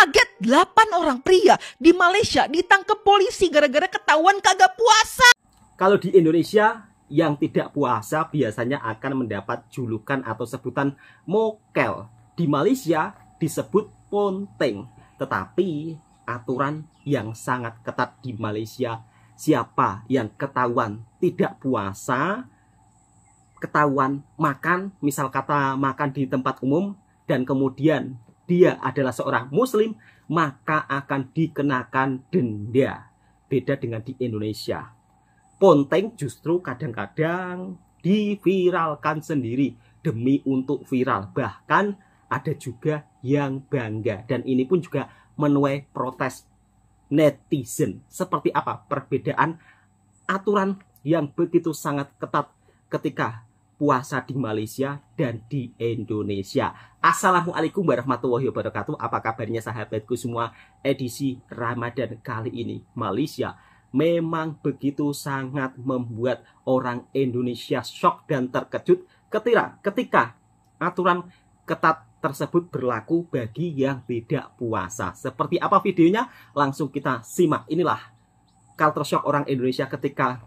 kaget 8 orang pria di Malaysia ditangkap polisi gara-gara ketahuan kagak puasa. Kalau di Indonesia, yang tidak puasa biasanya akan mendapat julukan atau sebutan mokel. Di Malaysia disebut ponteng. Tetapi aturan yang sangat ketat di Malaysia, siapa yang ketahuan tidak puasa, ketahuan makan, misal kata makan di tempat umum, dan kemudian dia adalah seorang muslim, maka akan dikenakan denda. Beda dengan di Indonesia. Ponteng justru kadang-kadang diviralkan sendiri demi untuk viral. Bahkan ada juga yang bangga. Dan ini pun juga menuai protes netizen. Seperti apa perbedaan aturan yang begitu sangat ketat ketika puasa di Malaysia dan di Indonesia. Assalamualaikum warahmatullahi wabarakatuh. Apa kabarnya sahabatku semua? Edisi Ramadan kali ini Malaysia memang begitu sangat membuat orang Indonesia shock dan terkejut ketika aturan ketat tersebut berlaku bagi yang tidak puasa. Seperti apa videonya? Langsung kita simak. Inilah culture shock orang Indonesia ketika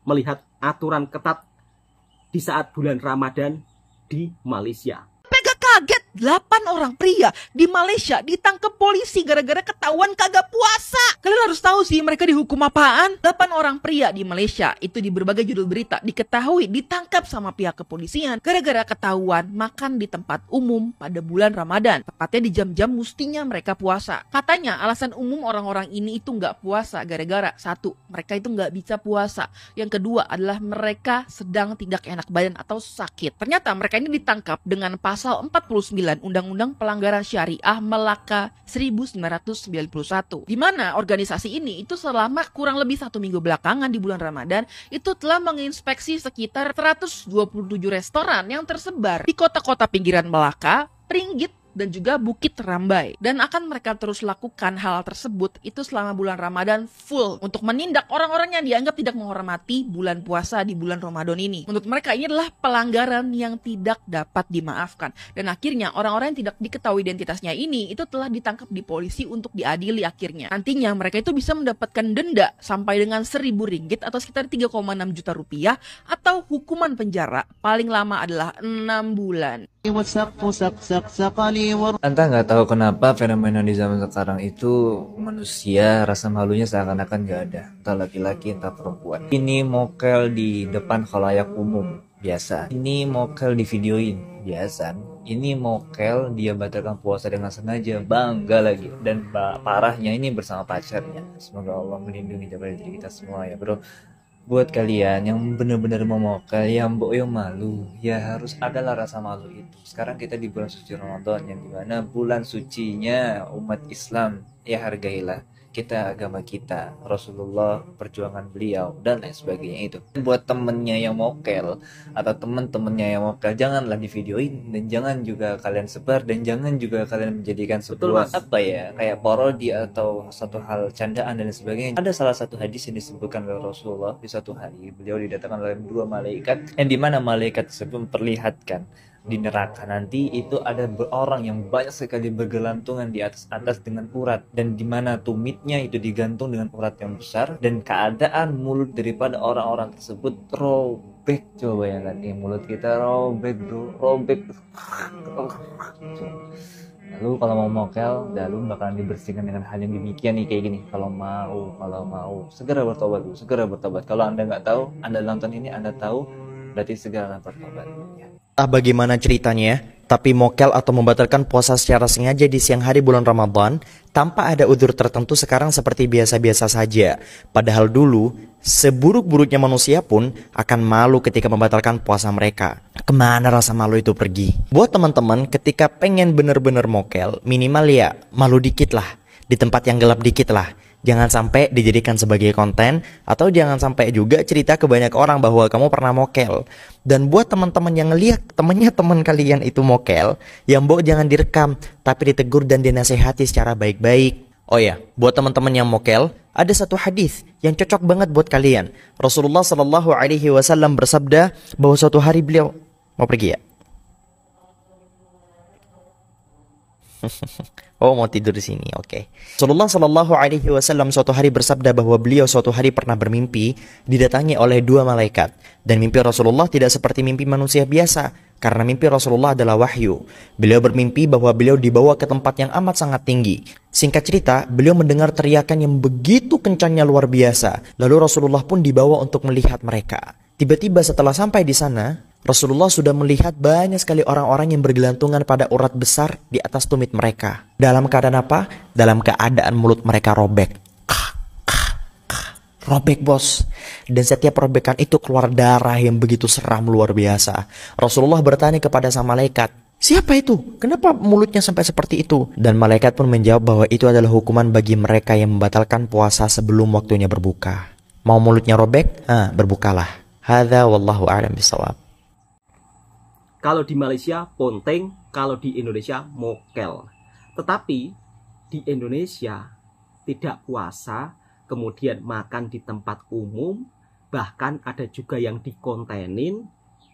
melihat aturan ketat di saat bulan Ramadan di Malaysia. Mega kaget 8 orang pria di Malaysia ditangkap polisi gara-gara ketahuan kagak puasa. Kalian harus tahu sih mereka dihukum apaan. 8 orang pria di Malaysia itu di berbagai judul berita diketahui ditangkap sama pihak kepolisian gara-gara ketahuan makan di tempat umum pada bulan Ramadan. Tepatnya di jam-jam mestinya mereka puasa. Katanya alasan umum orang-orang ini itu nggak puasa gara-gara satu, mereka itu nggak bisa puasa. Yang kedua adalah mereka sedang tidak enak badan atau sakit. Ternyata mereka ini ditangkap dengan pasal 49 Undang-Undang Pelanggaran Syariah Melaka 1991, di mana organisasi ini itu selama kurang lebih 1 minggu belakangan di bulan Ramadan itu telah menginspeksi sekitar 127 restoran yang tersebar di kota-kota pinggiran Melaka, Pringgit, dan juga Bukit Rambai. Dan akan mereka terus lakukan hal tersebut itu selama bulan Ramadan full untuk menindak orang-orang yang dianggap tidak menghormati bulan puasa di bulan Ramadan ini. Menurut mereka ini adalah pelanggaran yang tidak dapat dimaafkan. Dan akhirnya orang-orang yang tidak diketahui identitasnya ini itu telah ditangkap di polisi untuk diadili akhirnya. Nantinya mereka itu bisa mendapatkan denda sampai dengan 1.000 ringgit atau sekitar 3,6 juta rupiah atau hukuman penjara paling lama adalah 6 bulan. Entah nggak tahu kenapa fenomena di zaman sekarang itu manusia rasa malunya seakan-akan nggak ada, entah laki-laki entah perempuan. Ini mokel di depan khalayak umum biasa, ini mokel di videoin biasa, ini mokel dia batalkan puasa dengan sengaja, bangga lagi, dan parahnya ini bersama pacarnya. Semoga Allah melindungi diri kita semua ya bro. Buat kalian yang benar-benar mau mokel, yang boyo malu, ya harus adalah rasa malu itu. Sekarang kita di bulan suci Ramadan, yang dimana bulan sucinya umat Islam, ya hargailah kita, agama kita, Rasulullah, perjuangan beliau, dan lain sebagainya itu. Buat temennya yang mokel atau temen-temennya yang mokel, janganlah di videoin, dan jangan juga kalian sebar, dan jangan juga kalian menjadikan sebuah kayak parodi atau satu hal candaan dan sebagainya. Ada salah satu hadis yang disebutkan oleh Rasulullah, di suatu hari beliau didatangkan oleh 2 malaikat, yang dimana malaikat tersebut memperlihatkan di neraka nanti itu ada orang yang banyak sekali bergelantungan di atas dengan urat, dan dimana tumitnya itu digantung dengan urat yang besar, dan keadaan mulut daripada orang-orang tersebut robek. Coba ya kan, mulut kita robek bro, robek. Lalu kalau mau mokel, lalu bakalan dibersihkan dengan hal yang demikian nih, kayak gini. Kalau mau segera bertobat. Kalau anda nggak tahu, anda nonton ini, anda tahu, berarti segera bertobat ya. Entah bagaimana ceritanya, tapi mokel atau membatalkan puasa secara sengaja di siang hari bulan Ramadan tanpa ada udzur tertentu sekarang seperti biasa-biasa saja. Padahal dulu, seburuk-buruknya manusia pun akan malu ketika membatalkan puasa mereka. Kemana rasa malu itu pergi? Buat teman-teman, ketika pengen bener-bener mokel, minimal ya malu dikit lah, di tempat yang gelap dikit lah. Jangan sampai dijadikan sebagai konten, atau jangan sampai juga cerita ke banyak orang bahwa kamu pernah mokel. Dan buat teman-teman yang ngeliat teman kalian itu mokel, ya mbok jangan direkam, tapi ditegur dan dinasehati secara baik-baik. Oh ya, buat teman-teman yang mokel, ada satu hadis yang cocok banget buat kalian. Rasulullah Shallallahu Alaihi Wasallam bersabda bahwa suatu hari beliau mau pergi ya. Oh, mau tidur di sini. Oke. Rasulullah Shallallahu Alaihi Wasallam suatu hari bersabda bahwa beliau suatu hari pernah bermimpi didatangi oleh dua malaikat, dan mimpi Rasulullah tidak seperti mimpi manusia biasa karena mimpi Rasulullah adalah wahyu. Beliau bermimpi bahwa beliau dibawa ke tempat yang amat sangat tinggi. Singkat cerita, beliau mendengar teriakan yang begitu kencangnya luar biasa. Lalu Rasulullah pun dibawa untuk melihat mereka. Tiba-tiba setelah sampai di sana, Rasulullah sudah melihat banyak sekali orang-orang yang bergelantungan pada urat besar di atas tumit mereka. Dalam keadaan apa? Dalam keadaan mulut mereka robek. Robek, bos. Dan setiap robekan itu keluar darah yang begitu seram luar biasa. Rasulullah bertanya kepada sang malaikat, "Siapa itu? Kenapa mulutnya sampai seperti itu?" Dan malaikat pun menjawab bahwa itu adalah hukuman bagi mereka yang membatalkan puasa sebelum waktunya berbuka. Mau mulutnya robek? Berbukalah. Hadza wallahu a'lam bishawab. Kalau di Malaysia ponteng, kalau di Indonesia mokel. Tetapi di Indonesia tidak puasa, kemudian makan di tempat umum, bahkan ada juga yang dikontenin,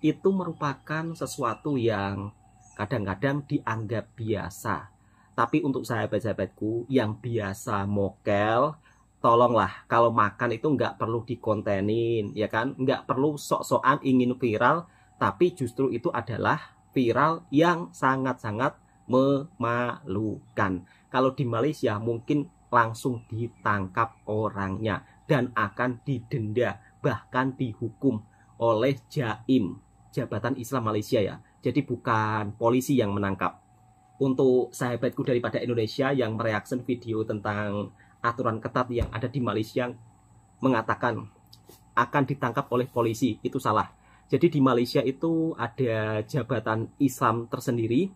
itu merupakan sesuatu yang kadang-kadang dianggap biasa. Tapi untuk sahabat-sahabatku yang biasa mokel, tolonglah kalau makan itu nggak perlu dikontenin, ya kan? Nggak perlu sok-sokan ingin viral, tapi justru itu adalah viral yang sangat-sangat memalukan. Kalau di Malaysia mungkin langsung ditangkap orangnya dan akan didenda, bahkan dihukum oleh JAIM, Jabatan Islam Malaysia ya. Jadi bukan polisi yang menangkap. Untuk sahabatku daripada Indonesia yang mereaksi video tentang aturan ketat yang ada di Malaysia mengatakan akan ditangkap oleh polisi, itu salah. Jadi di Malaysia itu ada jabatan Islam tersendiri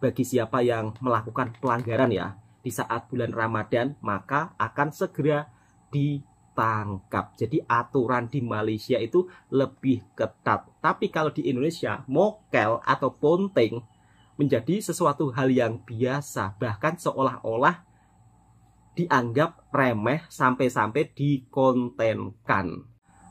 bagi siapa yang melakukan pelanggaran ya di saat bulan Ramadan, maka akan segera ditangkap. Jadi aturan di Malaysia itu lebih ketat. Tapi kalau di Indonesia mokel atau ponteng menjadi sesuatu hal yang biasa, bahkan seolah-olah dianggap remeh sampai-sampai dikontenkan.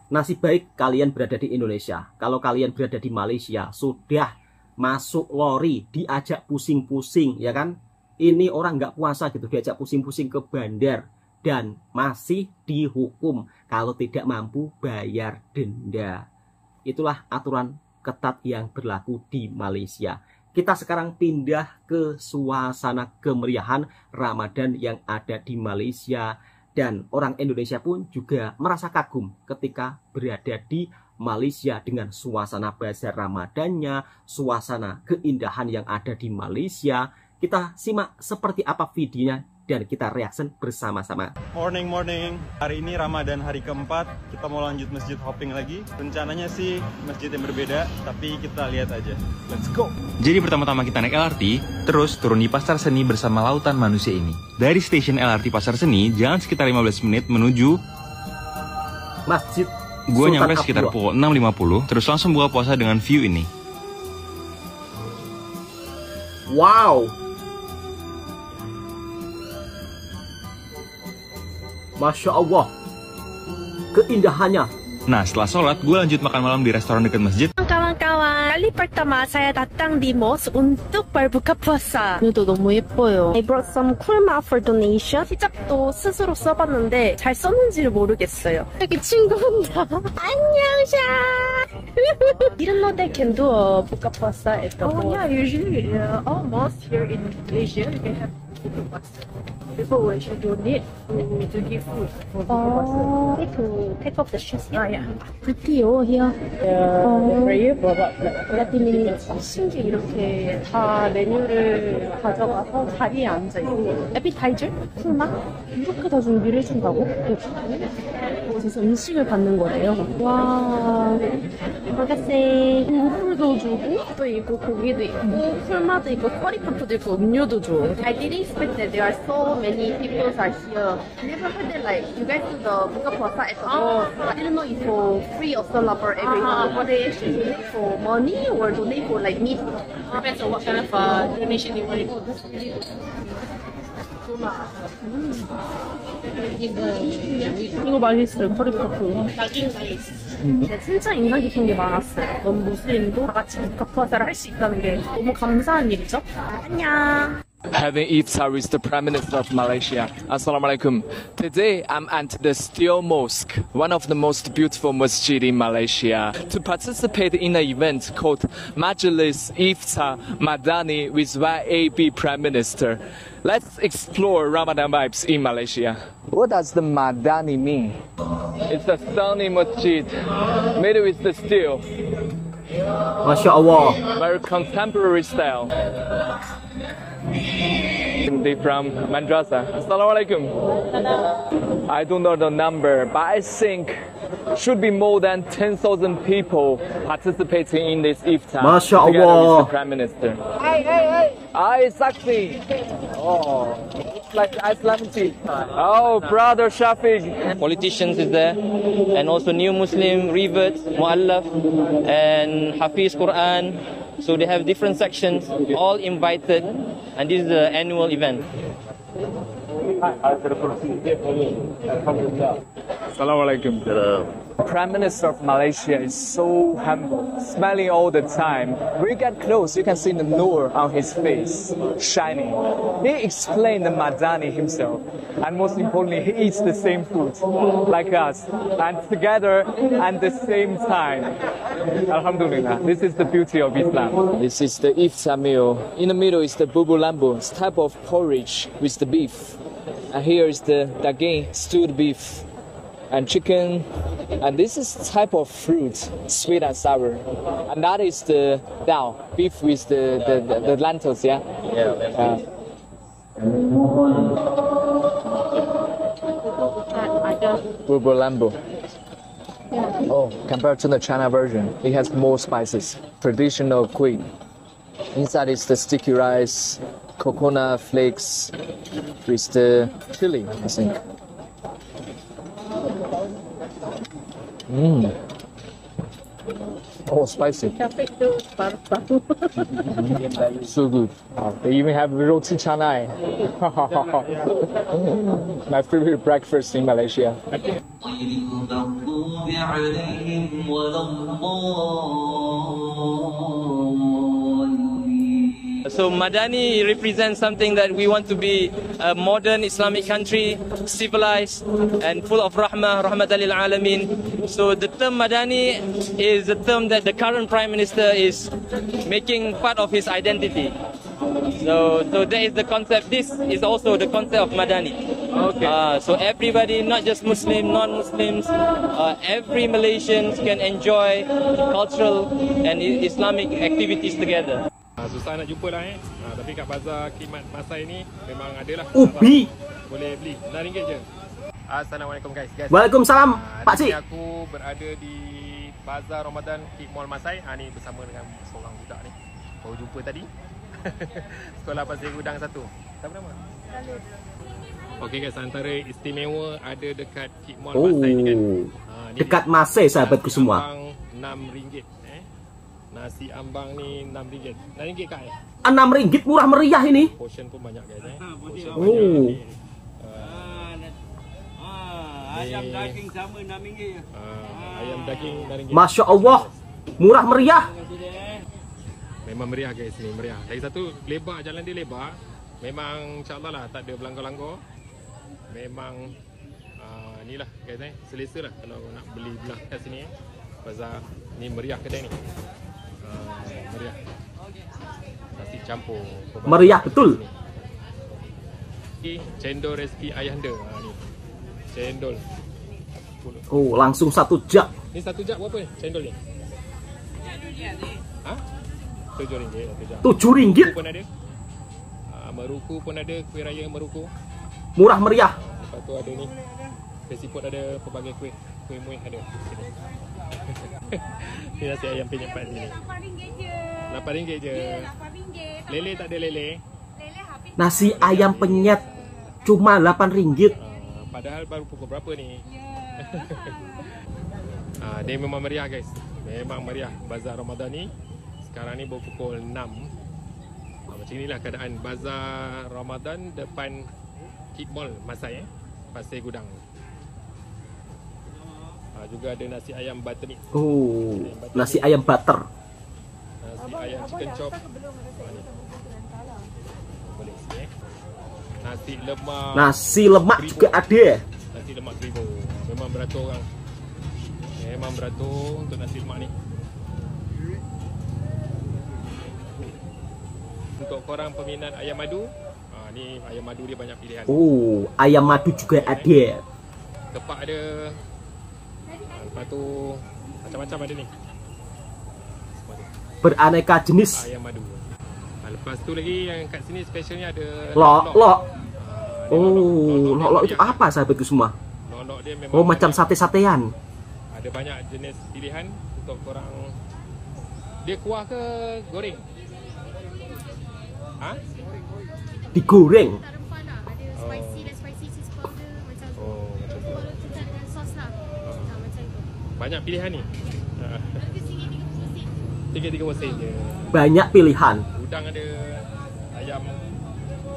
Nasib baik kalian berada di Indonesia. Kalau kalian berada di Malaysia, sudah masuk lori, diajak pusing-pusing, ya kan? Ini orang nggak puasa gitu, diajak pusing-pusing ke bandar. Dan masih dihukum kalau tidak mampu bayar denda. Itulah aturan ketat yang berlaku di Malaysia. Kita sekarang pindah ke suasana kemeriahan Ramadan yang ada di Malaysia. Dan orang Indonesia pun juga merasa kagum ketika berada di Malaysia dengan suasana bazar Ramadannya, suasana keindahan yang ada di Malaysia. Kita simak seperti apa videonya dan kita reaction bersama-sama. Morning. Hari ini Ramadan hari keempat, kita mau lanjut masjid hopping lagi. Rencananya sih masjid yang berbeda, tapi kita lihat aja. Let's go! Jadi pertama-tama kita naik LRT, terus turun di Pasar Seni bersama Lautan Manusia ini. Dari stasiun LRT Pasar Seni, jalan sekitar 15 menit menuju Masjid Gue Sultan nyampe sekitar Abdullah. pukul 6.50, terus langsung buka puasa dengan view ini. Wow! Masya Allah, keindahannya. Nah, setelah sholat, gue lanjut makan malam di restoran dekat masjid. Kawan-kawan, kali pertama saya datang di mosque untuk berbuka puasa. 오늘도 너무 예뻐요. I brought some kurma for donation. 시작도 스스로 써봤는데 잘 썼는지를 모르겠어요. 여기 친구 온다. 안녕샤. Didn't know they can do a buka puasa at the mosque. Yeah, usually all mosques here in Malaysia you can have buka puasa. People will actually donate to give food for buka puasa. Need to take off the shoes. Yeah. Pretty요 here. Very for about 30 minutes. 심지어 이렇게 다 메뉴를 가져가서 자리에 앉아 있고. 에피타이저, 풀마 이렇게 다 준비를 해준다고? 그래서 음식을 받는 거래요. 와. 먹겠어요. 국물도 주고 또 있고 고기도 있고 풀마도 있고 커리파프도 있고 음료도 줘. I didn't expect that there are so many people are here. I never heard that like you guys do the buka puasa at the mosque. I didn't know it's for free or sold for everyone. Or they actually donate for money or donate for like meat. Depends on what kind of donation you want. 이거 맛있어요. 커리파프. 진짜 인상 깊은 게 많았어요. 너무 무슬림도 다 같이 부카 푸아사를 할 수 있다는 게 너무 감사한 일이죠. 안녕. Having iftar with the Prime Minister of Malaysia. Assalamualaikum. Today I'm at the Steel Mosque, one of the most beautiful masjid in Malaysia, to participate in an event called Majlis Iftar Madani with YAB Prime Minister. Let's explore Ramadan vibes in Malaysia. What does the Madani mean? It's a sunny masjid made with the steel. Masya Allah. Very contemporary style. They from Madrasah. Assalamualaikum. I don't know the number, but I think should be more than 10,000 people participating in this iftar. Masya together Allah. with the Prime Minister. Hi, Sakti. Oh, it's like Islamic tea. Oh, brother Shafiq. Politicians is there, and also new Muslim revert, Mu'allaf, and Hafiz Quran. So they have different sections, all invited, and this is the annual event. Assalamualaikum. Prime Minister of Malaysia is so humble, smiling all the time. When you get close, you can see the nur on his face, shining. He explained the Madani himself, and most importantly, he eats the same food like us, and together at the same time. Alhamdulillah, this is the beauty of Islam. This is the iftar meal. In the middle is the bubur lambu, it's type of porridge with the beef. And here is the daging, stewed beef, and chicken. And this is type of fruit, sweet and sour. And that is the dal, beef with the lentils, yeah? Yeah. Bubur lambu. Oh, compared to the China version, it has more spices. Traditional queen. Inside is the sticky rice, coconut flakes with the chili, I think. Oh, spicy. So good. They even have roti canai. My favorite breakfast in Malaysia. So Madani represents something that we want to be a modern Islamic country, civilized and full of rahmatan lil alamin. So the term Madani is a term that the current Prime Minister is making part of his identity. So that is the concept. This is also the concept of Madani. Okay. So everybody, not just Muslim, non-Muslims, every Malaysian can enjoy cultural and Islamic activities together. Susah nak jumpa lah tapi kat bazar khidmat Masai ni memang ada lah. Ubi. Boleh beli RM6 je. Assalamualaikum guys. Waalaikumsalam Pak Cik. Aku berada di Bazar Ramadan Kik Mall Masai. Ni bersama dengan seorang budak ni. Baru jumpa tadi. Sekolah Pasir Gudang 1. Siapa nama? Khalid. Okey guys, antara istimewa ada dekat Kik Mall Masai ni kan. Dekat Masai sahabatku semua. RM6. Nasi ambang ni RM6. RM6 kak ya? RM6 murah meriah ini. Portion pun banyak guys Oh. Ayam daging sama RM6 je. Ayam daging RM6. Masya Allah, murah meriah. Memang meriah guys ni, meriah. Lagi satu, lebar, jalan dia lebar. Memang insyaAllah lah, tak ada belanggar-langgar. Memang ni lah guys selesa lah kalau nak beli belah kat sini Bazar ni meriah kedai ni. Meriah. Nasi campur. Meriah betul. Cendol rezeki ayahanda. Ni. Cendol. Oh, langsung 1 jak. Ni 1 jak berapa ni cendol ni? Ha? RM7 1 jak. RM7 pun ada. Meruku pun ada, kuih raya meruku. Murah meriah. Lepas tu ada ni. Siput ada pelbagai kuih. Kuih muih ada sini. Ni nasi ayam penyet pat sini. RM8 je. Lele tak ada lele. Nasi ayam penyet cuma RM8. Padahal baru pukul berapa ni? Dia memang meriah guys. Memang meriah Bazar Ramadan ni. Sekarang ni baru pukul 6. Macam inilah keadaan Bazar Ramadan depan Kik Mall Masai Pasir Gudang. Juga ada nasi ayam butter ni. Oh, nasi ayam butter. Nasi ayam chicken chop. Boleh tulis ya. Nasi lemak. Nasi lemak Kribo. juga ada. Nasi lemak kribo. Memang beratur orang. Memang beratur untuk nasi lemak ni. Untuk korang peminat ayam madu, ni ayam madu dia banyak pilihan. Oh, ayam madu juga ada. Kepak ada. Lepas tu macam-macam ada ni. Beraneka jenis. Ayam madu. Lepas tu lagi yang kat sini specialnya ada Lok-lok. Oh, lok-lok itu apa sahabatku semua? Lok-lok dia memang Oh, macam sate-satean. ada banyak jenis pilihan untuk korang. Dia kuah ke goreng? Ha? Digoreng. Oh, macam tu. Banyak pilihan ni. RM3.30 je. Banyak pilihan. Udang ada, ayam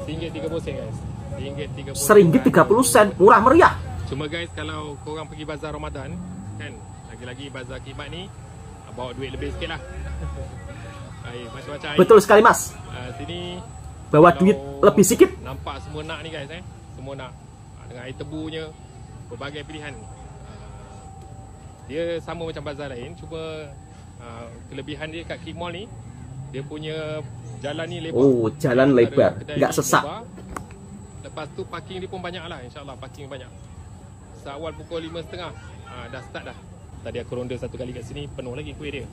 RM1.30 guys. RM1.30. RM1.30, murah meriah. Cuma guys, kalau korang pergi bazar Ramadan kan, lagi-lagi bazar Khidmat ni, bawa duit lebih sikit lah. Macam-macam. Betul sekali mas. Sini Bawa kalau duit lebih sikit. nampak semua nak ni guys, semua nak. Dengan air tebunya, berbagai pilihan. Dia sama macam bazar lain, cuma kelebihan dia kat King Mall ni, dia punya jalan ni lebar. Oh, jalan lebar, Kedai nggak ni sesak. lebar. Lepas tu parking dia pun banyak lah, insyaAllah parking banyak. Seawal pukul 5.30 dah start dah. Tadi aku ronda satu kali kat sini, penuh lagi kuih dia.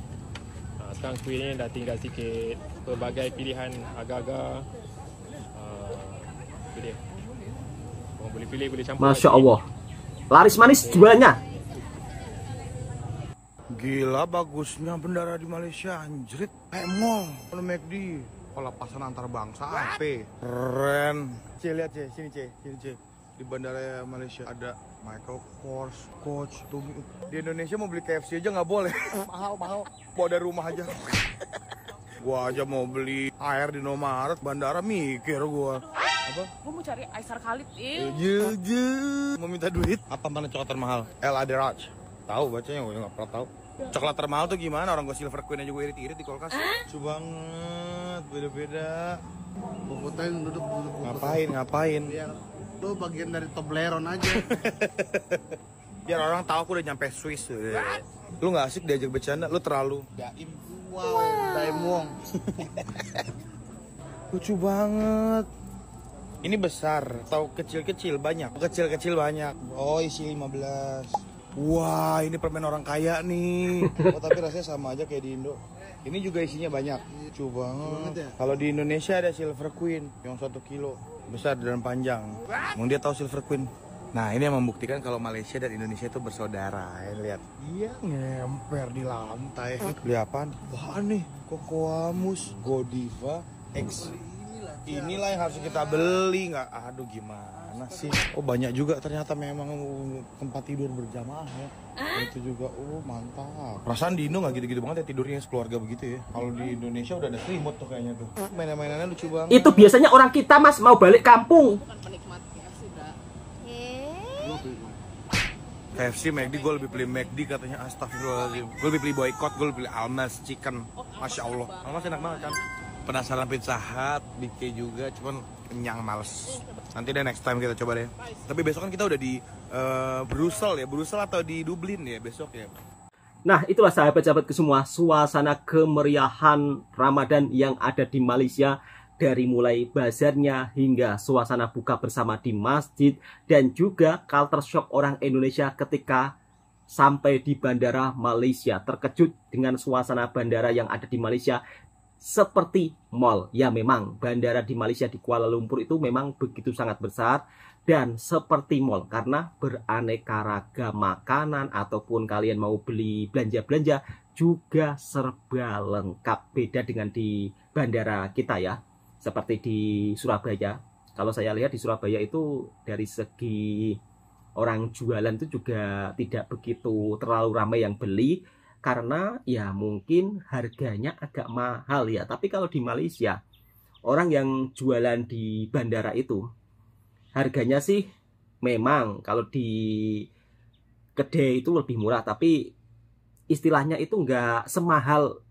Sekarang kuih ni dah tinggal sikit. Pelbagai pilihan agar-agar. Itu dia. Korang boleh pilih, boleh campur. Masya Allah. Laris manis jualnya. Gila bagusnya bendara di Malaysia, anjrit. Kayak mall, kalau McD. Pelepasan antar bangsa, apa? Keren. C, lihat C, sini C, sini C. Di bandara Malaysia ada Michael Kors, Coach, Tumi. Di Indonesia mau beli KFC aja nggak boleh. Mahal. Bawa dari rumah aja. Gua aja mau beli air di Indomaret, bandara mikir gua. Apa? Gue mau cari Aisar Khalid. Mau minta duit. Apa mana coklat termahal? El Aderaj. Tahu bacanya, gue nggak pernah tahu. Coklat termahal tuh gimana? Orang gue Silver Queen aja gue irit-irit di kulkas. Lucu banget, beda-beda. Fotoin duduk. Ngapain? Biar lu bagian dari Toblerone aja. Biar orang tahu aku udah nyampe Swiss. Lu nggak asik diajak bercanda, lu terlalu daim. Wow, Daim Wong. Lucu banget. Ini besar, atau kecil-kecil banyak? Kecil-kecil banyak. Oh, isi 15. Wah, ini permen orang kaya nih. Oh, tapi rasanya sama aja kayak di Indo. Ini juga isinya banyak. Lucu banget. Kalau di Indonesia ada Silver Queen yang 1 kilo, besar dan panjang. Emang dia tahu Silver Queen. Nah, ini yang membuktikan kalau Malaysia dan Indonesia itu bersaudara. Ya, lihat. Iya, ngemper di lantai. Beli apaan? Wah, nih, Cocoamus, Godiva, X. Inilah yang harus kita beli, nggak? Aduh, gimana sih? Oh, banyak juga ternyata memang tempat tidur berjamaah ya. Itu juga, mantap. Perasaan di Indo nggak gitu-gitu banget ya tidurnya sekeluarga begitu ya. Kalau di Indonesia udah ada selimut tuh kayaknya tuh. Mainan-mainannya lucu banget. Itu biasanya orang kita mas mau balik kampung. KFC, McD, gue lebih beli McD katanya, astagfirullahaladzim. Gue lebih beli boykot, gue lebih beli Almas Chicken. Masya Allah, Almas enak banget kan. Penasaran Pizza Hut, BK juga, cuman kenyang males. Nanti deh next time kita coba deh. Tapi besok kan kita udah di Brussels atau di Dublin ya besok ya. Nah, itulah sahabat-sahabatku semua, suasana kemeriahan Ramadan yang ada di Malaysia. Dari mulai bazarnya hingga suasana buka bersama di masjid. Dan juga culture shock orang Indonesia ketika sampai di bandara Malaysia. Terkejut dengan suasana bandara yang ada di Malaysia seperti mall. Ya memang bandara di Malaysia di Kuala Lumpur itu memang begitu sangat besar. Dan seperti mall karena beraneka ragam makanan ataupun kalian mau beli belanja-belanja juga serba lengkap. Beda dengan di bandara kita ya. Seperti di Surabaya. Kalau saya lihat di Surabaya itu dari segi orang jualan itu juga tidak begitu terlalu ramai yang beli. Karena ya mungkin harganya agak mahal ya. Tapi kalau di Malaysia, orang yang jualan di bandara itu, harganya sih memang kalau di kedai itu lebih murah. Tapi istilahnya itu nggak semahal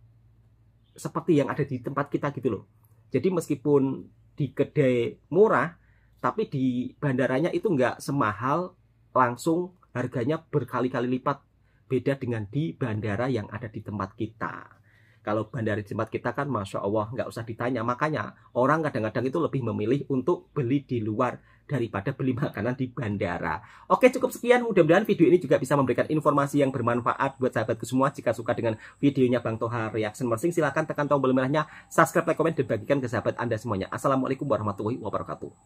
seperti yang ada di tempat kita gitu loh. Jadi meskipun di kedai murah, tapi di bandaranya itu nggak semahal, langsung harganya berkali-kali lipat beda dengan di bandara yang ada di tempat kita. Kalau bandara di tempat kita kan Masya Allah nggak usah ditanya, makanya orang kadang-kadang itu lebih memilih untuk beli di luar daripada beli makanan di bandara. Oke, cukup sekian, mudah-mudahan video ini juga bisa memberikan informasi yang bermanfaat buat sahabatku semua. Jika suka dengan videonya Bang Toha Reaction Mersing, silahkan tekan tombol merahnya, subscribe, like, komen, dan bagikan ke sahabat Anda semuanya. Assalamualaikum warahmatullahi wabarakatuh.